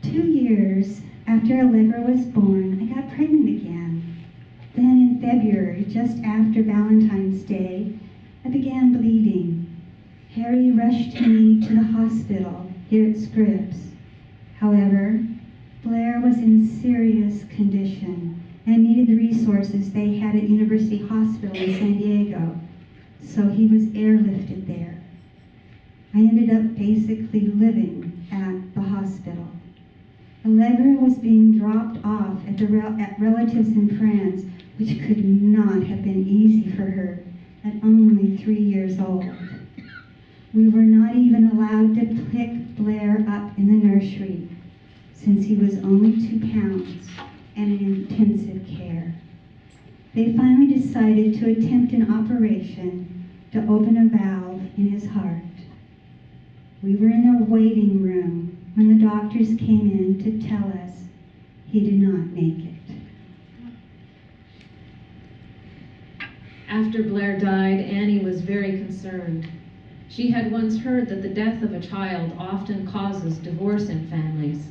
2 years after Allegra was born, I got pregnant again. Then in February, just after Valentine's Day, I began bleeding. Harry rushed me to the hospital here at Scripps. However, Blair was in serious condition and needed the resources they had at University Hospital in San Diego, so he was airlifted there. I ended up basically living at the hospital. Allegra was being dropped off at relatives and friends, which could not have been easy for her at only 3 years old. We were not even allowed to pick Blair up in the nursery since he was only 2 pounds and in intensive care. They finally decided to attempt an operation to open a valve in his heart. We were in the waiting room when the doctors came in to tell us he did not make it. After Blair died, Annie was very concerned. She had once heard that the death of a child often causes divorce in families.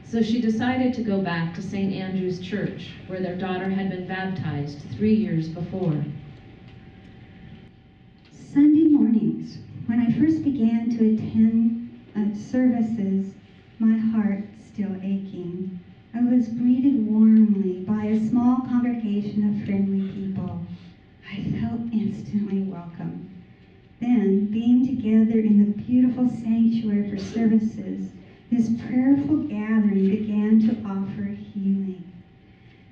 So she decided to go back to St. Andrew's Church, where their daughter had been baptized 3 years before. Sunday mornings, when I first began to attend services, my heart still aching, I was greeted warmly by a small congregation of friendly people. I felt instantly welcome. Then, being together in the beautiful sanctuary for services, this prayerful gathering began to offer healing.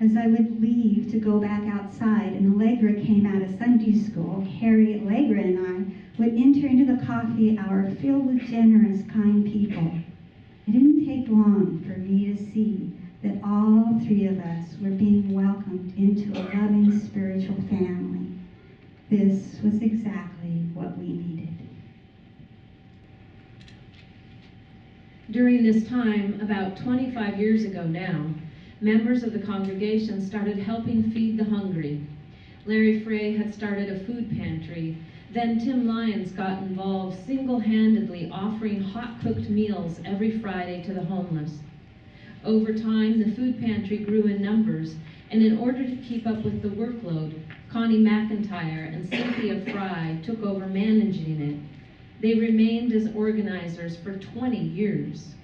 As I would leave to go back outside and Allegra came out of Sunday school, Harry, Allegra, and I would enter into the coffee hour filled with generous, kind people. It didn't take long for me to see that all 3 of us were being welcomed into a loving spiritual family. This was exactly what we needed. During this time, about 25 years ago now, members of the congregation started helping feed the hungry. Larry Frey had started a food pantry. Then Tim Lyons got involved single-handedly offering hot-cooked meals every Friday to the homeless. Over time, the food pantry grew in numbers, and in order to keep up with the workload, Connie McIntyre and Cynthia Fry took over managing it. They remained as organizers for 20 years.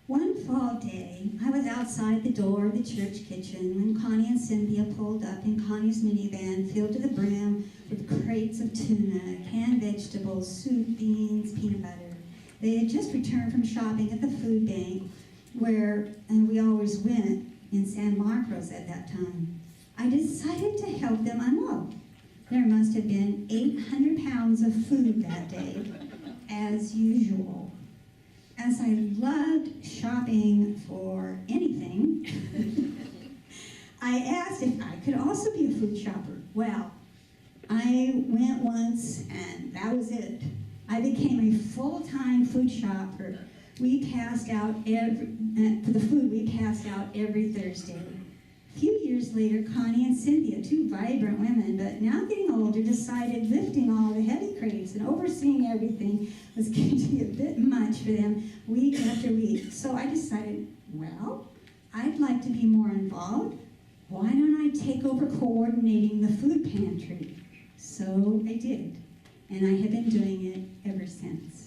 One fall day, I was outside the door of the church kitchen when Connie and Cynthia pulled up in Connie's minivan filled to the brim with crates of tuna, canned vegetables, soup, beans, peanut butter. They had just returned from shopping at the food bank where we always went in San Marcos at that time. I decided to help them unload. There must have been 800 pounds of food that day, as usual. As I loved shopping for anything, I asked if I could also be a food shopper. Well, I went once and that was it. I became a full-time food shopper. We passed out for the food we passed out every Thursday. A few years later, Connie and Cynthia, 2 vibrant women, but now getting older, decided lifting all the heavy crates and overseeing everything was going to be a bit much for them week after week. So I decided, well, I'd like to be more involved. Why don't I take over coordinating the food pantry? So I did, and I have been doing it ever since.